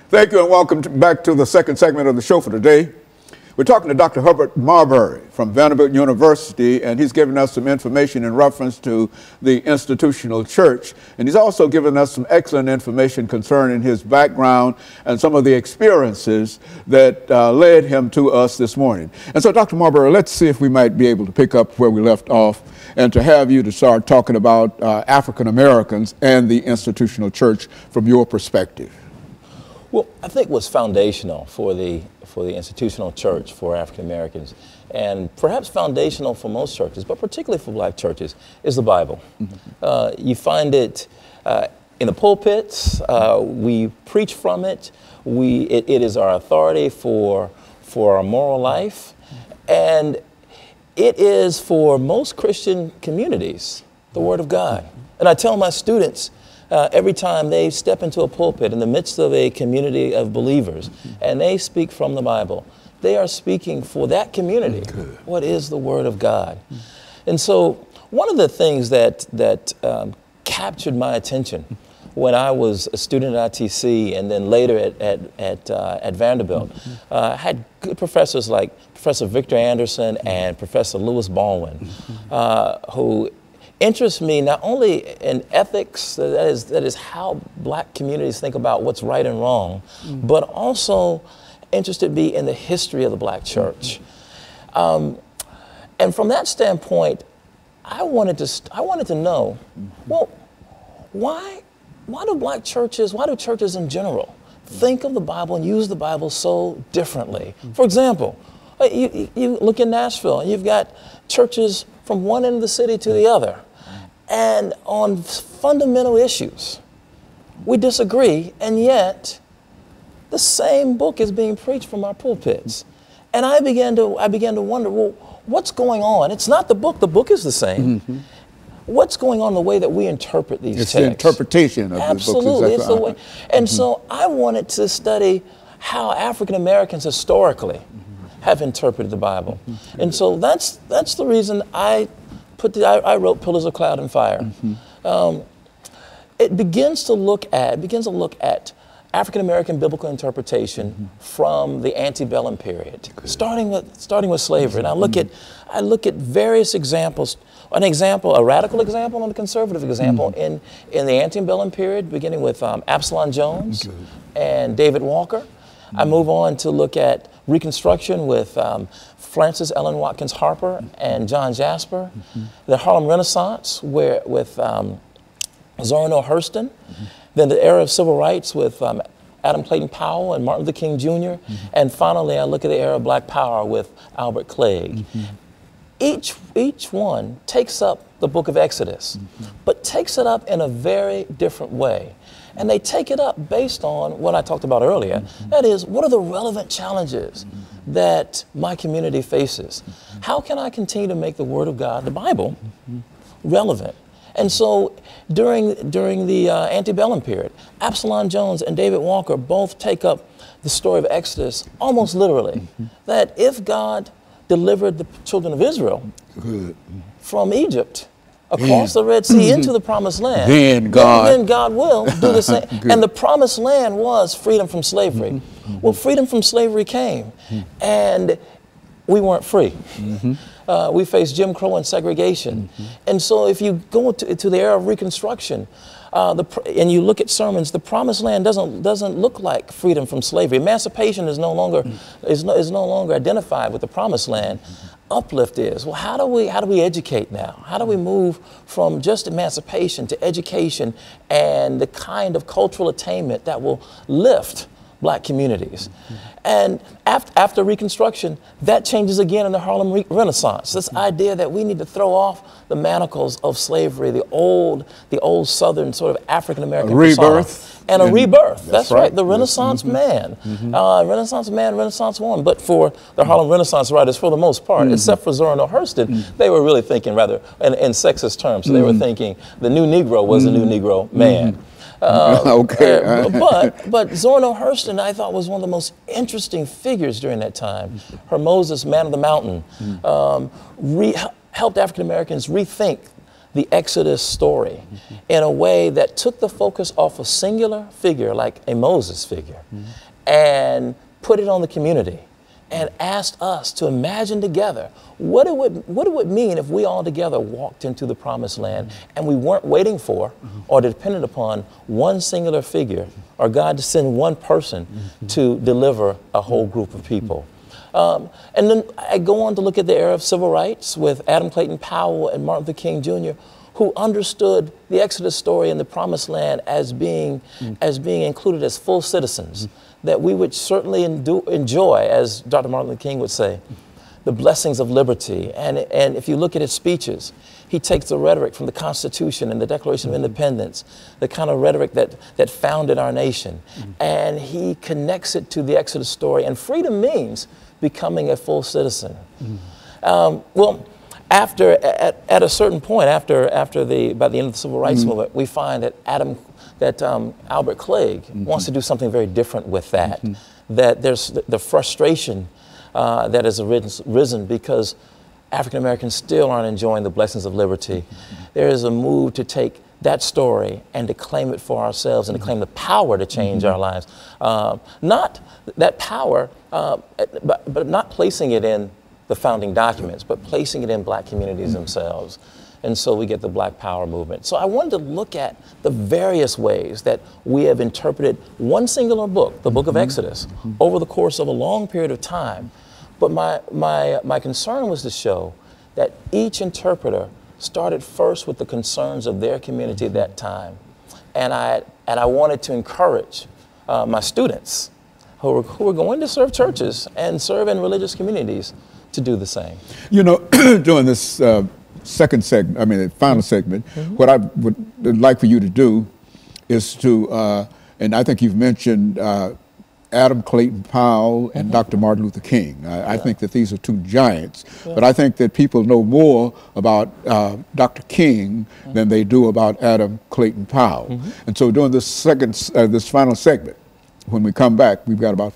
Thank you and welcome back to the second segment of the show for today. We're talking to Dr. Herbert Marbury from Vanderbilt University, and he's given us some information in reference to the institutional church. And he's also given us some excellent information concerning his background and some of the experiences that led him to us this morning. And so, Dr. Marbury, let's see if we might be able to pick up where we left off and to have you to start talking about African Americans and the institutional church from your perspective. Well, I think what's foundational for the institutional church for African Americans, and perhaps foundational for most churches, but particularly for black churches, is the Bible. Mm-hmm. You find it in the pulpits. We preach from it. It is our authority for our moral life, and it is for most Christian communities the Word of God. And I tell my students, every time they step into a pulpit in the midst of a community of believers and they speak from the Bible, they are speaking for that community. What is the Word of God? And so one of the things that captured my attention when I was a student at ITC and then later at Vanderbilt, I had good professors like Professor Victor Anderson and Professor Lewis Baldwin, who interests me not only in ethics, that is how black communities think about what's right and wrong, but also interested me in the history of the black church. And from that standpoint, I wanted to know, well, why do churches in general think of the Bible and use the Bible so differently? For example, you look in Nashville and you've got churches from one end of the city to the other. And on fundamental issues, we disagree, and yet the same book is being preached from our pulpits. And I began to wonder, well, what's going on? It's not the book is the same. Mm-hmm. What's going on in the way that we interpret these texts? It's the interpretation of the books. Absolutely, it's the way. And so I wanted to study how African Americans historically have interpreted the Bible. And so that's the reason I wrote Pillars of Cloud and Fire. It begins to look at African American biblical interpretation from the antebellum period, starting with slavery. And I look at various examples. A radical example and a conservative example in the antebellum period, beginning with Absalom Jones and David Walker. I move on to look at Reconstruction with Frances Ellen Watkins Harper and John Jasper. The Harlem Renaissance with Zora Neale Hurston. Then the era of civil rights with Adam Clayton Powell and Martin Luther King Jr. And finally, I look at the era of Black Power with Albert Clegg. Each one takes up the book of Exodus, but takes it up in a very different way. And they take it up based on what I talked about earlier. That is, what are the relevant challenges that my community faces? How can I continue to make the Word of God, the Bible, relevant? And so during the antebellum period, Absalom Jones and David Walker both take up the story of Exodus almost literally. That if God delivered the children of Israel from Egypt, across the Red Sea into the Promised Land, then God will do the same. And the Promised Land was freedom from slavery. Well, freedom from slavery came, and we weren't free. We faced Jim Crow and segregation. And so if you go to the era of Reconstruction, and you look at sermons, the Promised Land doesn't look like freedom from slavery. Emancipation is no longer identified with the Promised Land. Uplift is, well, how do we educate now? How do we move from just emancipation to education and the kind of cultural attainment that will lift black communities? And after Reconstruction, that changes again in the Harlem Renaissance. This idea that we need to throw off the manacles of slavery, the old Southern sort of African American rebirth. And a rebirth. That's right. The Renaissance man. Renaissance man, Renaissance woman. But for the Harlem Renaissance writers, for the most part, except for Zora Neale Hurston, they were really thinking rather in sexist terms. So they were thinking the new Negro was the new Negro man. But Zora Neale Hurston, I thought, was one of the most interesting figures during that time. Her Moses, Man of the Mountain, helped African Americans rethink the Exodus story in a way that took the focus off a singular figure like a Moses figure and put it on the community and asked us to imagine together what it would mean if we all together walked into the promised land and we weren't waiting for or dependent upon one singular figure or God to send one person to deliver a whole group of people. And then I go on to look at the era of civil rights with Adam Clayton Powell and Martin Luther King Jr., who understood the Exodus story and the promised land as being included as full citizens, that we would certainly enjoy, as Dr. Martin Luther King would say, the blessings of liberty. And if you look at his speeches, he takes the rhetoric from the Constitution and the Declaration of Independence, the kind of rhetoric that founded our nation, and he connects it to the Exodus story. And freedom means becoming a full citizen. Well, at a certain point, by the end of the Civil Rights movement, we find that Albert Clegg wants to do something very different with that. That there's the frustration that has risen because African Americans still aren't enjoying the blessings of liberty. There is a move to take that story and to claim it for ourselves and to claim the power to change our lives. Not that power, but not placing it in the founding documents, but placing it in black communities themselves. And so we get the Black Power movement. So I wanted to look at the various ways that we have interpreted one singular book, the book of Exodus, over the course of a long period of time. But my concern was to show that each interpreter started first with the concerns of their community at that time. And I wanted to encourage my students who were going to serve churches and serve in religious communities to do the same. You know, during this second segment, I mean, the final segment, what I would like for you to do is to, and I think you've mentioned Adam Clayton Powell and Dr. Martin Luther King. I think that these are two giants, but I think that people know more about Dr. King than they do about Adam Clayton Powell. And so during this this final segment, when we come back, we've got about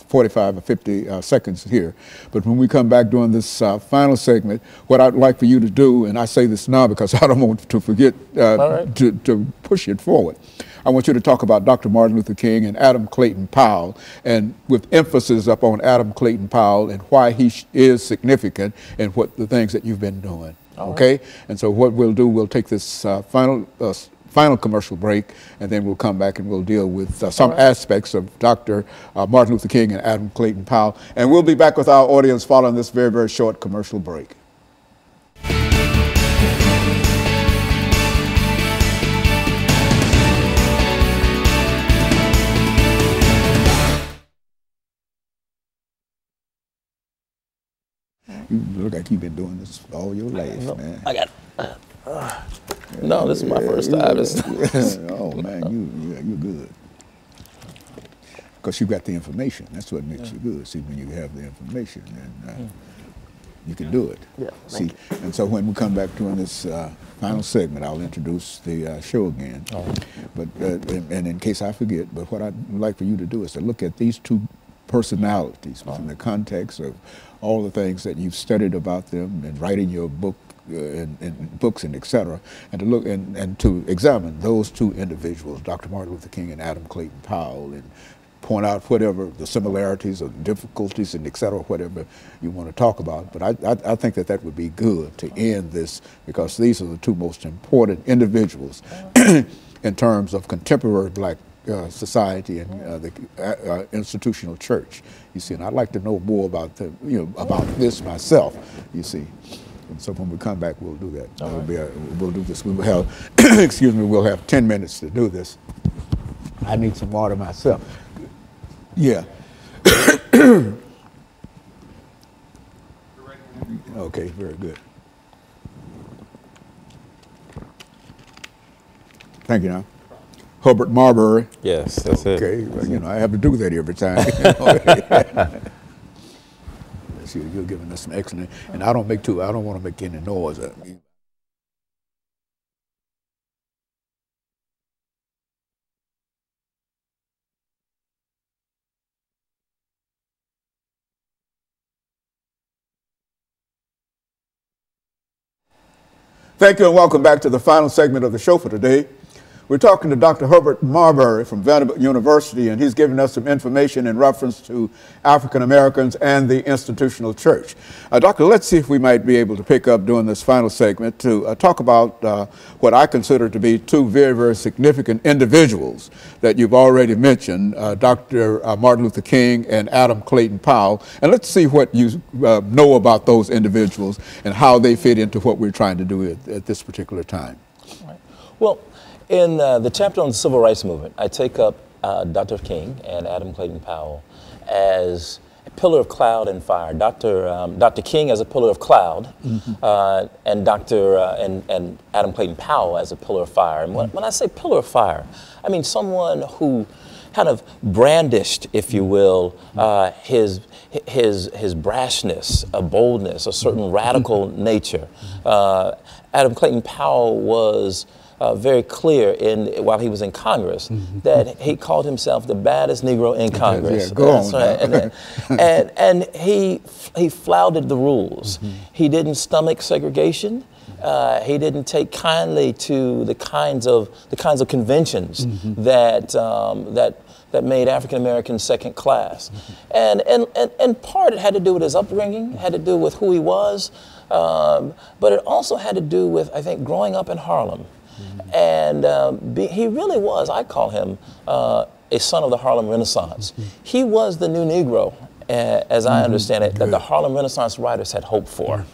45 or 50 seconds here. But when we come back during this final segment, what I'd like for you to do, and I say this now because I don't want to forget to push it forward. I want you to talk about Dr. Martin Luther King and Adam Clayton Powell, and with emphasis up on Adam Clayton Powell and why he is significant and what the things that you've been doing. Okay? And so what we'll do, we'll take this final commercial break, and then we'll come back and we'll deal with some aspects of Dr. Martin Luther King and Adam Clayton Powell. And we'll be back with our audience following this very, very short commercial break. You look like you've been doing this all your life, man. I got no, this is my first time. Oh man, you're good. Because you got the information. That's what makes you good. See, when you have the information, then you can do it. Yeah. See, and so when we come back during this final segment, I'll introduce the show again. But and in case I forget, but what I'd like for you to do is to look at these two personalities within the context of all the things that you've studied about them and writing your book and books and et cetera, and to look and to examine those two individuals, Dr. Martin Luther King and Adam Clayton Powell, and point out whatever the similarities or difficulties and et cetera, whatever you want to talk about. But I think that that would be good to end this, because these are the two most important individuals in terms of contemporary black society and the institutional church, you see. And I'd like to know more about about this myself, you see. And so when we come back, we'll do that. We'll do this. We will have, excuse me, we'll have 10 minutes to do this. I need some water myself. Yeah. Okay, very good. Thank you, now. Herbert Marbury. Yes, that's it. Okay, well, I have to do that every time. See, you're giving us some excellent, and I don't want to make any noise. Thank you and welcome back to the final segment of the show for today. We're talking to Dr. Herbert Marbury from Vanderbilt University, and he's giving us some information in reference to African Americans and the institutional church. Doctor, let's see if we might be able to pick up during this final segment to talk about what I consider to be two very, very significant individuals that you've already mentioned, Dr. Martin Luther King and Adam Clayton Powell. And let's see what you know about those individuals and how they fit into what we're trying to do at this particular time. Right. Well, in the chapter on the Civil Rights Movement, I take up Dr. King and Adam Clayton Powell as a pillar of cloud and fire. Dr. King as a pillar of cloud, and Adam Clayton Powell as a pillar of fire. And when I say pillar of fire, I mean someone who kind of brandished, if you will, his brashness, a boldness, a certain radical nature. Adam Clayton Powell was very clear while he was in Congress that he called himself the baddest Negro in Congress. Yeah, go on. Right. and he flouted the rules. He didn't stomach segregation. He didn't take kindly to the kinds of conventions that made African Americans second class. And in part it had to do with his upbringing, had to do with who he was, but it also had to do with, I think, growing up in Harlem. And he really was, I call him, a son of the Harlem Renaissance. He was the new Negro, as I understand it, that the Harlem Renaissance writers had hoped for.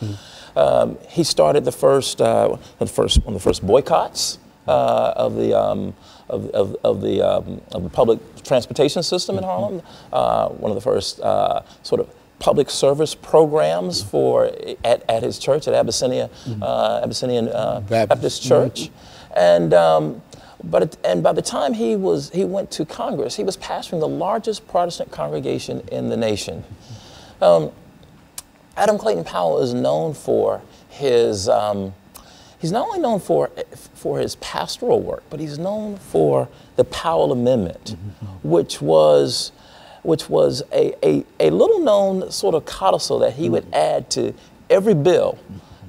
He started one of the first boycotts of the public transportation system in Harlem. One of the first sort of public service programs at his church at Abyssinian Baptist Church. And by the time he went to Congress, he was pastoring the largest Protestant congregation in the nation. Adam Clayton Powell is known for his, he's not only known for his pastoral work, but he's known for the Powell Amendment, which was a little known sort of codicil that he would add to every bill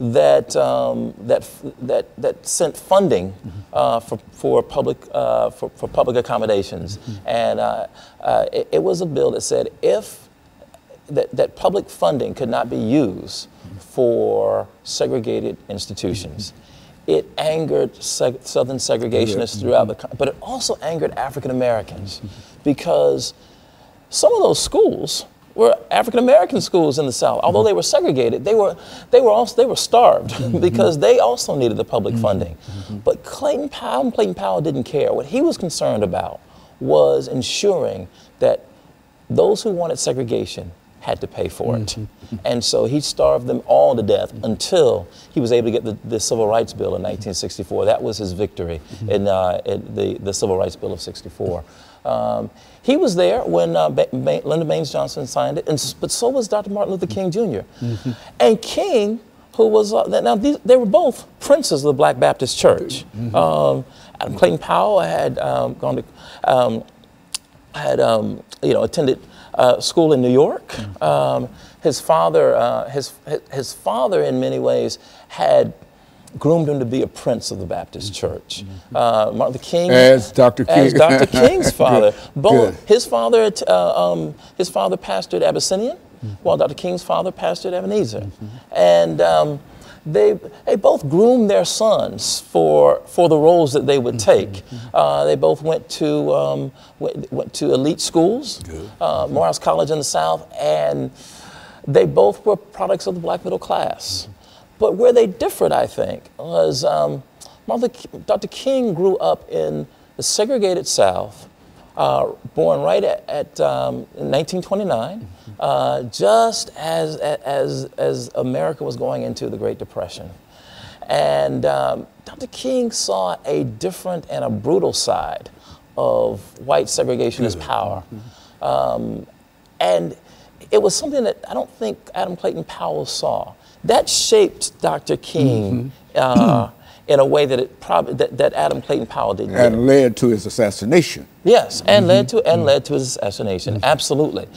that sent funding for public accommodations, and it was a bill that said that public funding could not be used for segregated institutions. It angered Southern segregationists throughout the country, but it also angered African Americans because some of those schools were African American schools in the South. Although they were segregated, they were starved because they also needed the public funding. But Clayton Powell didn't care. What he was concerned about was ensuring that those who wanted segregation had to pay for it. And so he starved them all to death until he was able to get the Civil Rights Bill in 1964. That was his victory in the Civil Rights Bill of they He was there when Lyndon Baines Johnson signed it, but so was Dr. Martin Luther King Jr. And King, who was, they were both princes of the Black Baptist Church. Adam Clayton Powell had attended school in New York. His father, his father, in many ways, had groomed him to be a prince of the Baptist Church. Martin Luther King, as Dr. King's father. Both his father pastored Abyssinian, while Dr. King's father pastored Ebenezer, and they both groomed their sons for the roles that they would take. They both went to elite schools, Morehouse College in the South, and they both were products of the black middle class. But where they differed, I think, was Dr. King grew up in the segregated South, born right at 1929, just as America was going into the Great Depression. And Dr. King saw a different and a brutal side of white segregationist power. And it was something that I don't think Adam Clayton Powell saw. That shaped Dr. King in a way that that Adam Clayton Powell didn't. And led to his assassination. Yes, and led to his assassination. Absolutely.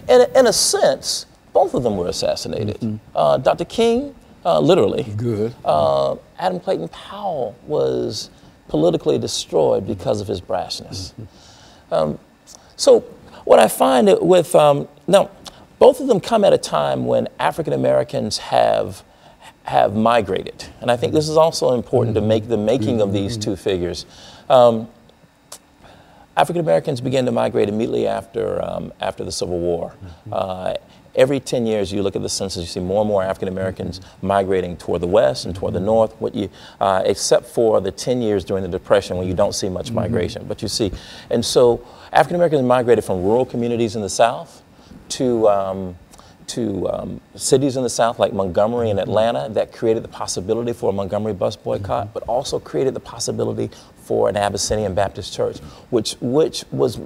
In a sense, both of them were assassinated. Dr. King literally. Good. Adam Clayton Powell was politically destroyed because of his brashness. So what I find with, now, both of them come at a time when African Americans have migrated. And I think this is also important to make the making of these two figures. African Americans began to migrate immediately after the Civil War. Every 10 years, you look at the census, you see more and more African Americans migrating toward the west and toward the north, except for the 10 years during the Depression when you don't see much migration. But you see, and so African Americans migrated from rural communities in the South to cities in the South like Montgomery and Atlanta that created the possibility for a Montgomery bus boycott, but also created the possibility for an Abyssinian Baptist church, which was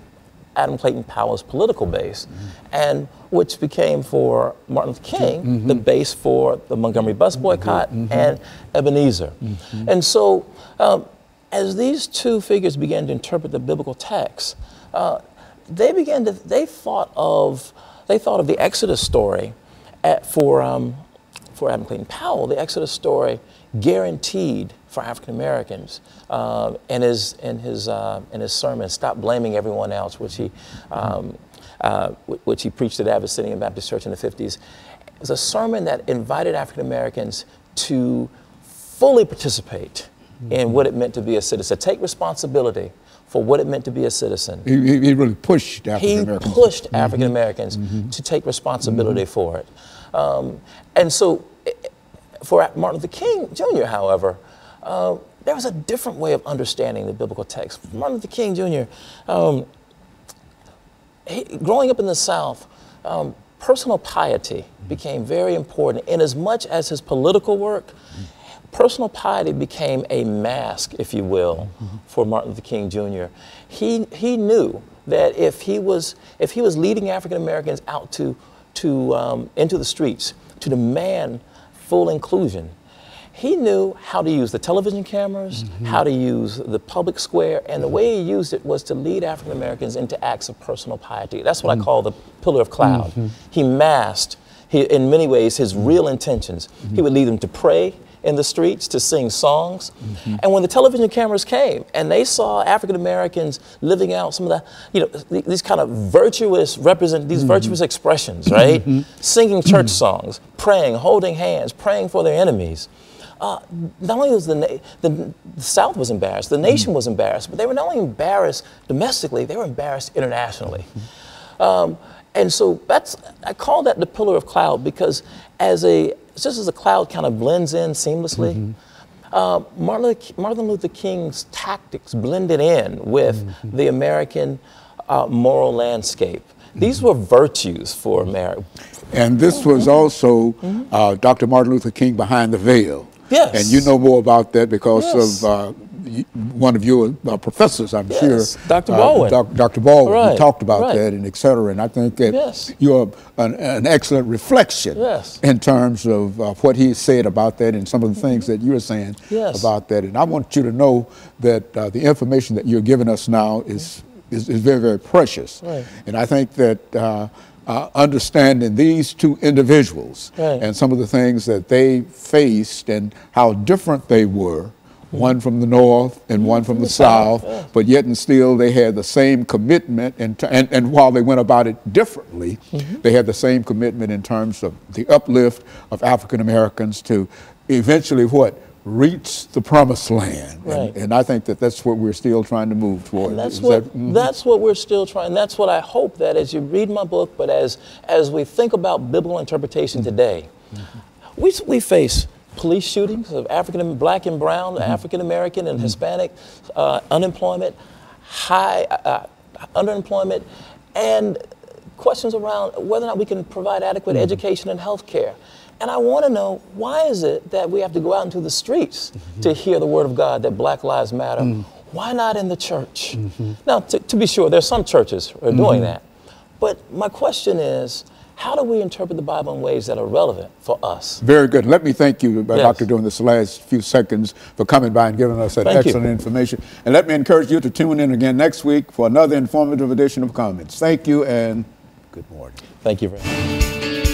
Adam Clayton Powell's political base, and which became for Martin Luther King the base for the Montgomery bus boycott and Ebenezer. And so as these two figures began to interpret the biblical text, they thought of the Exodus story for Adam Clayton Powell. The Exodus story guaranteed for African Americans in his sermon, "Stop Blaming Everyone Else," which he preached at Abyssinian Baptist Church in the 50s. It was a sermon that invited African Americans to fully participate in what it meant to be a citizen, take responsibility for what it meant to be a citizen. He really pushed African Americans. He pushed African Americans to take responsibility for it. And so for Martin Luther King Jr., however, there was a different way of understanding the biblical text. Martin Luther King Jr., growing up in the South, personal piety became very important. In as much as his political work, personal piety became a mask, if you will, for Martin Luther King Jr. He knew that if he was leading African Americans out into the streets to demand full inclusion, he knew how to use the television cameras, how to use the public square, and the way he used it was to lead African Americans into acts of personal piety. That's what I call the pillar of cloud. He masked, in many ways, his real intentions. He would lead them to pray in the streets, to sing songs. And when the television cameras came and they saw African Americans living out some of the, these kind of virtuous virtuous expressions, right? Singing church songs, praying, holding hands, praying for their enemies. Not only was the South was embarrassed, the nation was embarrassed, but they were not only embarrassed domestically, they were embarrassed internationally. And so I call that the pillar of cloud, because just as a cloud kind of blends in seamlessly, Martin Luther King's tactics blended in with the American moral landscape. These were virtues for America. And this was also Dr. Martin Luther King behind the veil. Yes. And you know more about that because of one of your professors, I'm sure. Dr. Baldwin. Dr. Baldwin, he talked about that and et cetera. And I think that you're an excellent reflection in terms of what he said about that and some of the things that you're saying about that. And I want you to know that the information that you're giving us now is very, very precious. And I think that understanding these two individuals and some of the things that they faced and how different they were, one from the north and one from the south, but yet and still they had the same commitment, and while they went about it differently, they had the same commitment in terms of the uplift of African Americans to eventually reach the promised land. And I think that that's what we're still trying to move toward. That's what we're still trying. That's what I hope that as you read my book, but as we think about biblical interpretation today, we face police shootings of Black and brown, African American and Hispanic, unemployment, high underemployment, and questions around whether or not we can provide adequate education and health care. And I want to know, why is it that we have to go out into the streets to hear the word of God that Black Lives Matter? Why not in the church? Now, to be sure, there's some churches who are doing that. But my question is, how do we interpret the Bible in ways that are relevant for us? Very good. Let me thank you, Dr. During this last few seconds for coming by and giving us that excellent information. And let me encourage you to tune in again next week for another informative edition of Comments. Thank you and good morning. Thank you very much.